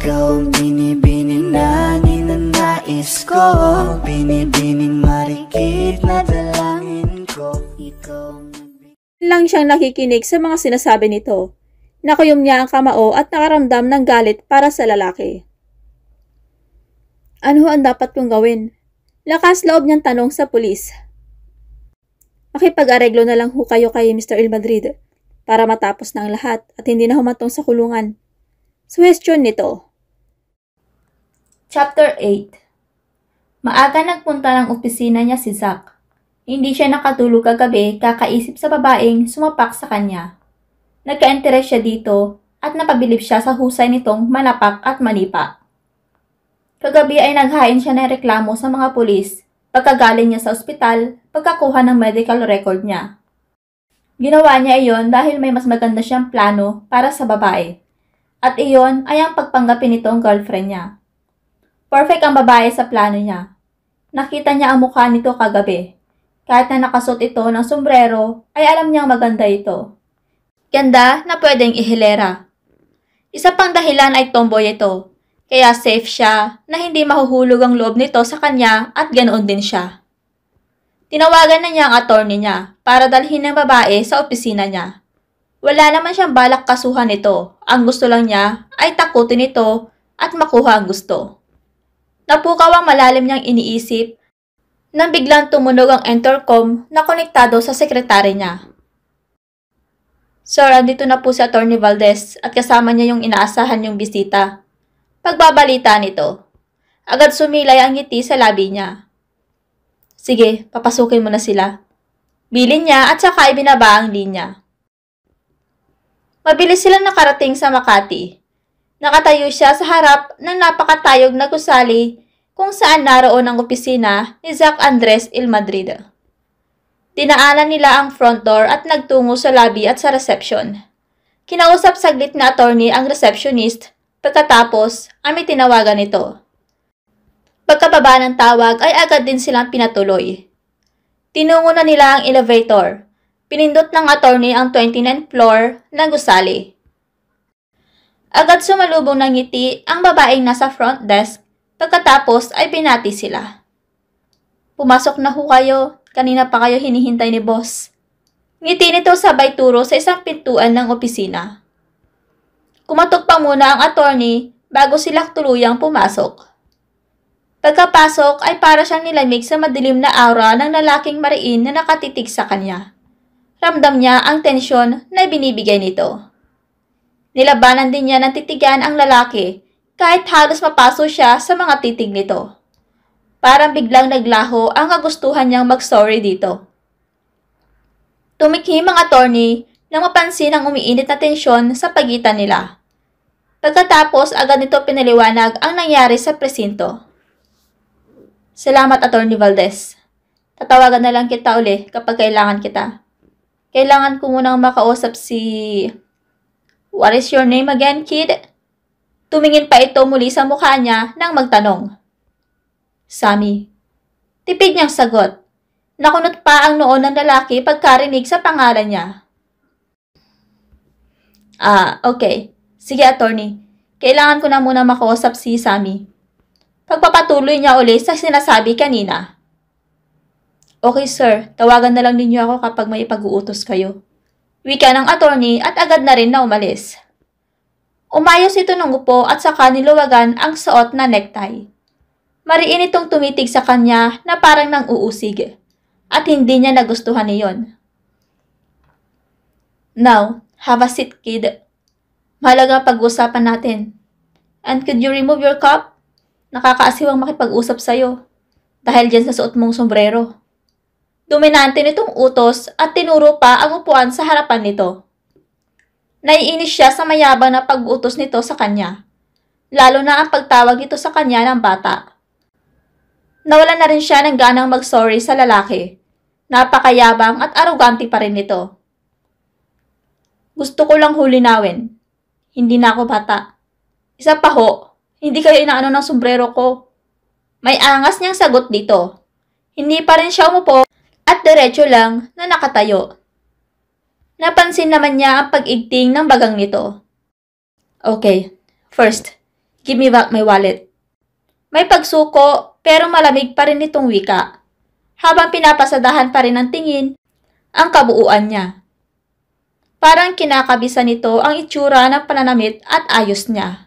Ikaw ang binibining na ninanais ko, binibining marikit na dalangin ko. Ikaw ang lang siyang nakikinig sa mga sinasabi nito. Nakuyom niya ang kamao at nakaramdam ng galit para sa lalaki. Ano ang dapat kong gawin? Lakas loob niyang tanong sa pulis. Makipag-areglo na lang ho kayo kay Mr. Il Madrid para matapos na ang lahat at hindi na humatong sa kulungan. Suhestyon nito. Chapter 8. Maaga nagpunta ng opisina niya si Zack. Hindi siya nakatulog kagabi kakaisip sa babaeng sumapak sa kanya. Nagka-interes siya dito at napabilib siya sa husay nitong manapak at manipa. Kagabi ay naghain siya ng reklamo sa mga pulis pagkagaling niya sa ospital pagkakuha ng medical record niya. Ginawa niya iyon dahil may mas maganda siyang plano para sa babae. At iyon ay ang pagpanggapin nitong girlfriend niya. Perfect ang babae sa plano niya. Nakita niya ang mukha nito kagabi. Kahit na nakasuot ito ng sombrero, ay alam niyang maganda ito. Ganda na pwedeng ihilera. Isa pang dahilan ay tomboy ito. Kaya safe siya na hindi mahuhulog ang loob nito sa kanya at ganoon din siya. Tinawagan na niya ang attorney niya para dalhin ng babae sa opisina niya. Wala naman siyang balak kasuhan ito. Ang gusto lang niya ay takutin ito at makuha ang gusto. Napukaw ang malalim niyang iniisip nang biglang tumunog ang intercom na konektado sa sekretary niya. Sir, andito na po si Attorney Valdez at kasama niya yung inaasahan niyong bisita. Pagbabalita nito, agad sumilay ang ngiti sa labi niya. Sige, papasukin mo na sila. Bilin niya at saka ibinaba ang linya. Mabilis silang nakarating sa Makati. Nakatayo siya sa harap ng napakatayog na gusali kung saan naroon ang opisina ni Zack Andres Il Madrid. Dinaanan nila ang front door at nagtungo sa lobby at sa reception. Kinausap saglit na attorney ang receptionist. Pagkatapos, ay tinawagan ito. Pagkababa ng tawag ay agad din silang pinatuloy. Tinungo na nila ang elevator. Pinindot ng attorney ang 29th floor ng gusali. Agad sumalubong ng ngiti ang babaeng nasa front desk. Pagkatapos ay binati sila. Pumasok na ho kayo. Kanina pa kayo hinihintay ni boss. Ngiti nito sabay turo sa isang pintuan ng opisina. Kumatok pa muna ang attorney bago sila tuluyang pumasok. Pagkapasok ay para siyang nilamig sa madilim na aura ng lalaking mariin na nakatitig sa kanya. Ramdam niya ang tensyon na binibigay nito. Nilabanan din niya ng titigan ang lalaki kahit halos mapaso siya sa mga titig nito. Parang biglang naglaho ang kagustuhan niyang mag-sorry dito. Tumikhim ang attorney nang mapansin ang umiinit na tensyon sa pagitan nila. Pagkatapos, agad nito pinaliwanag ang nangyari sa presinto. Salamat, Attorney Valdez. Tatawagan na lang kita uli kapag kailangan kita. Kailangan ko munang makausap si... What is your name again, kid? Tumingin pa ito muli sa mukha niya nang magtanong. Sammy. Tipid niyang sagot. Nakunot pa ang noo ng lalaki pagkarinig sa pangalan niya. Okay. Sige, attorney. Kailangan ko na muna makausap si Sammy. Pagpapatuloy niya ulit sa sinasabi kanina. Okay, sir. Tawagan na lang ninyo ako kapag may ipag-uutos kayo. Wika ng attorney at agad na rin na umalis. Umayos ito ng upo at saka niluwagan ang suot na necktie. Mariin itong tumitig sa kanya na parang nang uusig. At hindi niya nagustuhan iyon. Now, have a seat, kid. Mahalaga pag-usapan natin. And could you remove your cap? Nakakaasiwang makipag-usap sa'yo. Dahil dyan sa suot mong sombrero. Dominante nitong utos at tinuro pa ang upuan sa harapan nito. Naiinis siya sa mayabang na pag-utos nito sa kanya. Lalo na ang pagtawag ito sa kanya ng bata. Nawalan na rin siya ng ganang mag-sorry sa lalaki. Napakayabang at arugante pa rin nito. Gusto ko lang hulinawin. Hindi na ako bata. Isa pa ho, hindi kayo inaano ng sombrero ko. May angas niyang sagot dito. Hindi pa rin siya umupo at diretso lang na nakatayo. Napansin naman niya ang pag-igting ng bagang nito. Okay, first, Give me back my wallet. May pagsuko pero malamig pa rin nitong wika. Habang pinapasadahan pa rin ng tingin ang kabuuan niya. Parang kinakabisa nito ang itsura ng pananamit at ayos niya.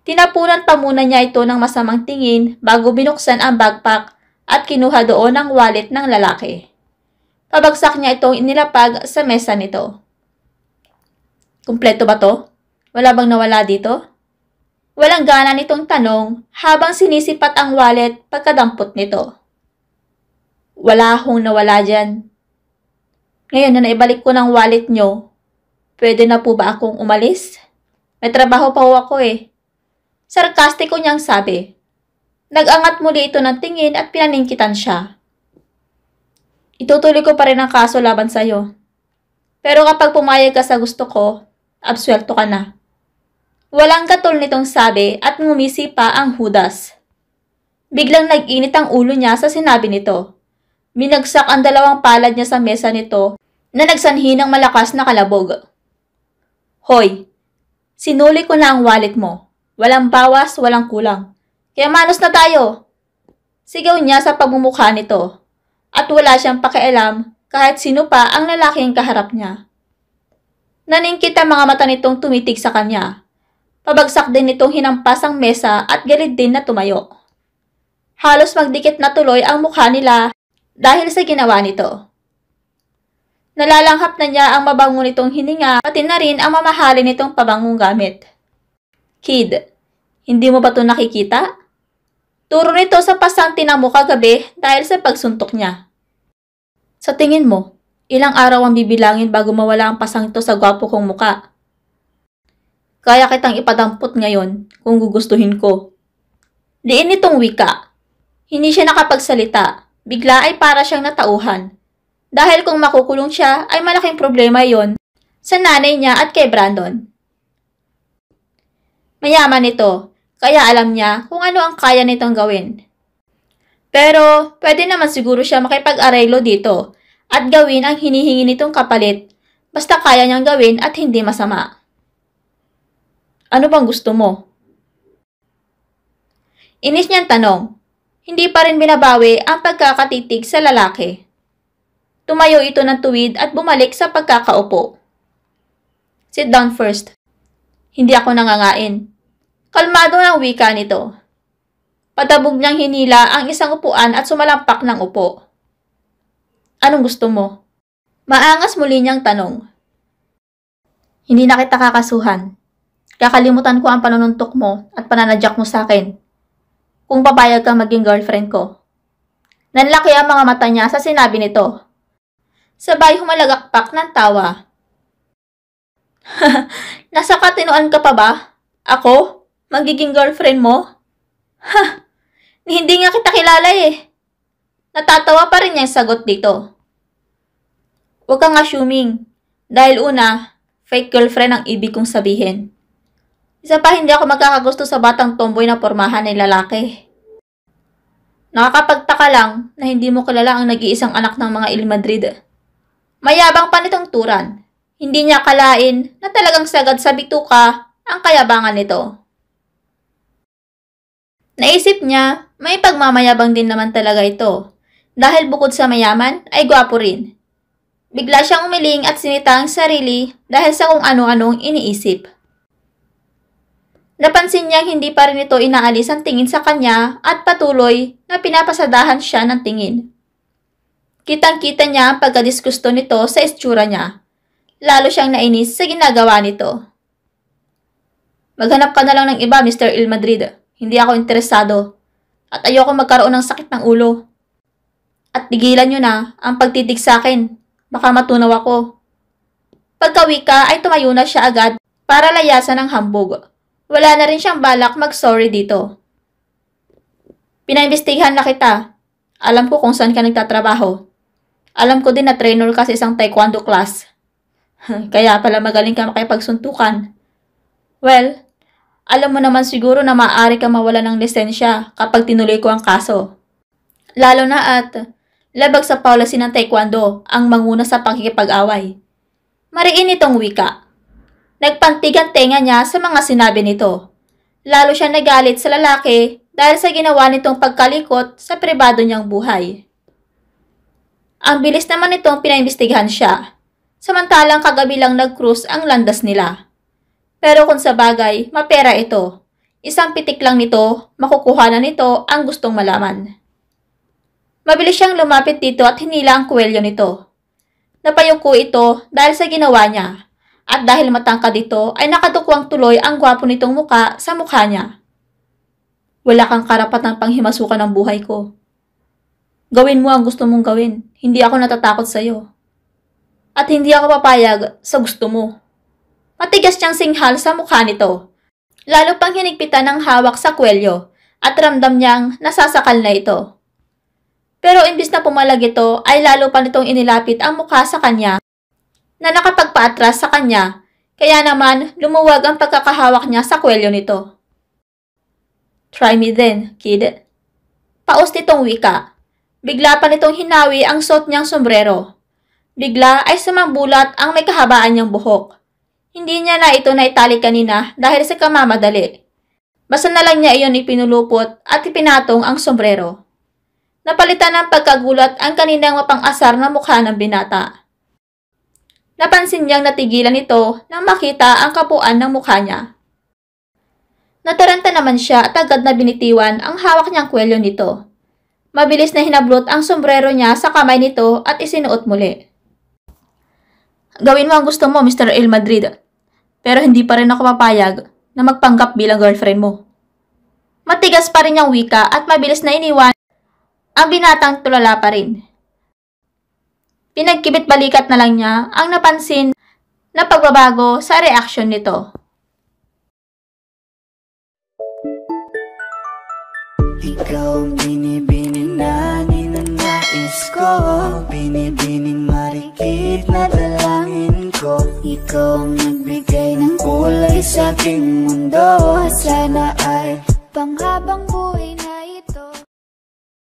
Tinapunan pa muna niya ito ng masamang tingin bago binuksan ang backpack at kinuha doon ang wallet ng lalaki. Pabagsak niya itong inilapag sa mesa nito. Kumpleto ba to? Wala bang nawala dito? Walang gana nitong tanong habang sinisipat ang wallet pagkadampot nito. Wala akong nawala dyan. Ngayon na naibalik ko ng wallet nyo, pwede na po ba akong umalis? May trabaho pa ho ako eh. Sarkastiko niyang sabi. Nag-angat muli ito ng tingin at pinaningkitan siya. Itutuloy ko pa rin ang kaso laban sa'yo. Pero kapag pumayag ka sa gusto ko, absuelto ka na. Walang katol nitong sabi at ngumisi pa ang hudas. Biglang nag-init ang ulo niya sa sinabi nito. Binagsak ang dalawang palad niya sa mesa nito na nagsanhi ng malakas na kalabog. Hoy, sinuli ko na ang wallet mo. Walang bawas, walang kulang. Kaya manos na tayo. Sigaw niya sa pagmumukha nito. At wala siyang pakialam kahit sino pa ang lalaking kaharap niya. Naningkit ang mga mata nitong tumitig sa kanya. Pabagsak din nitong hinampas ang mesa at galit din na tumayo. Halos magdikit na tuloy ang mukha nila dahil sa ginawa nito. Nalalanghap na niya ang mabango nitong hininga pati na rin ang mamahalin nitong pabangong gamit. Kid, hindi mo ba ito nakikita? Turo nito sa pasang tinamo kagabi dahil sa pagsuntok niya. Sa tingin mo, ilang araw ang bibilangin bago mawala ang pasang ito sa gwapo kong muka? Kaya kitang ipadampot ngayon kung gugustuhin ko. Diin nitong wika. Hindi siya nakapagsalita. Bigla ay para siyang natauhan. Dahil kung makukulong siya ay malaking problema yon sa nanay niya at kay Brandon. Mayaman ito, kaya alam niya kung ano ang kaya nitong gawin. Pero pwede naman siguro siya makipag-arelo dito at gawin ang hinihingi nitong kapalit basta kaya niyang gawin at hindi masama. Ano bang gusto mo? Inis niyang tanong. Hindi pa rin binabawi ang pagkakatitig sa lalaki. Tumayo ito ng tuwid at bumalik sa pagkakaupo. Sit down first. Hindi ako nangangain. Kalmado ng wika nito. Patabog niyang hinila ang isang upuan at sumalampak ng upo. Anong gusto mo? Maangas muli niyang tanong. Hindi na kita kakasuhan. Kakalimutan ko ang panununtok mo at pananadyak mo sa akin. Kung papayag kang maging girlfriend ko. Nanlaki ang mga mata niya sa sinabi nito. Sabay humalagakpak ng tawa. Nasa katinoan ka pa ba? Ako? Magiging girlfriend mo? Ha! Hindi nga kita kilala eh. Natatawa pa rin niyang sagot dito. Huwag kang assuming. Dahil una, fake girlfriend ang ibig kong sabihin. Isa pa hindi ako magkakagusto sa batang tomboy na pormahan ng lalaki. Nakakapagtaka lang na hindi mo kilala ang nag-iisang anak ng mga Il Madrid. Mayabang pa nitong turan. Hindi niya akalain na talagang sagad sa bituka ang kayabangan nito. Naisip niya, may pagmamayabang din naman talaga ito. Dahil bukod sa mayaman, ay gwapo rin. Bigla siyang umiling at sinita ang sarili dahil sa kung ano-anong iniisip. Napansin niyang hindi pa rin ito inaalis ang tingin sa kanya at patuloy na pinapasadahan siya ng tingin. Kitang-kita niya ang pagkadisgusto nito sa itsura niya. Lalo siyang nainis sa ginagawa nito. Maghanap ka na lang ng iba, Mr. Il Madrid. Hindi ako interesado. At ayoko magkaroon ng sakit ng ulo. At tigilan niyo na ang pagtitig sa akin. Baka matunaw ako. Pagkawika ay tumayo na siya agad para layasan ang hambog. Wala na rin siyang balak mag-sorry dito. Pinaimbestigahan na kita. Alam ko kung saan ka nagtatrabaho. Alam ko din na trainer ka sa isang taekwondo class. Kaya pala magaling ka makipagsuntukan. Well, alam mo naman siguro na maaari ka mawala ng lisensya kapag tinuloy ko ang kaso. Lalo na at labag sa policy ng taekwondo ang manguna sa pakikipag-away. Mariin itong wika. Nagpantig ang tenga niya sa mga sinabi nito. Lalo siya nagalit sa lalaki dahil sa ginawa nitong pagkalikot sa pribado niyang buhay. Ang bilis naman nitong pinaimbestigahan siya, samantalang kagabi lang nag-cruise ang landas nila. Pero kung sa bagay, mapera ito. Isang pitik lang nito, makukuha na nito ang gustong malaman. Mabilis siyang lumapit dito at hinila ang kwelyo nito. Napayuko ito dahil sa ginawa niya. At dahil matangkad dito ay nakadukwang tuloy ang gwapo nitong muka sa mukha niya. Wala kang karapatan pang himasukan ng buhay ko. Gawin mo ang gusto mong gawin. Hindi ako natatakot sa iyo. At hindi ako papayag sa gusto mo. Matigas niyang singhal sa mukha nito. Lalo pang hinigpitan ng hawak sa kwelyo at ramdam niyang nasasakal na ito. Pero imbis na pumalag ito ay lalo pa nitong inilapit ang mukha sa kanya na nakapagpaatras sa kanya, kaya naman lumuwag ang pagkakahawak niya sa kwelyo nito. Try me then, kid. Paus nitong wika. Bigla pa nitong hinawi ang suot niyang sombrero. Bigla ay sumambulat ang may kahabaan niyang buhok. Hindi niya na ito naitali kanina dahil sa kamamadali. Basta na lang niya iyon ipinulupot at ipinatong ang sombrero. Napalitan ng pagkagulat ang kaninang mapang-asar na mukha ng binata. Napansin niyang natigilan ito nang makita ang kapuan ng mukha niya. Nataranta naman siya at agad na binitiwan ang hawak niyang kwelyo nito. Mabilis na hinablot ang sombrero niya sa kamay nito at isinuot muli. Gawin mo ang gusto mo, Mr. El Madrid. Pero hindi pa rin ako papayag na magpanggap bilang girlfriend mo. Matigas pa rin niyang wika at mabilis na iniwan ang binatang tulala pa rin. Pinagkibit balikat na lang niya ang napansin na pagbabago sa reaksyon nito. Ikaw ang binibining na ninanais ko, binibining marikit na dalangin ko. Ikaw ang nagbigay ng kulay sa aking mundo. Sana ay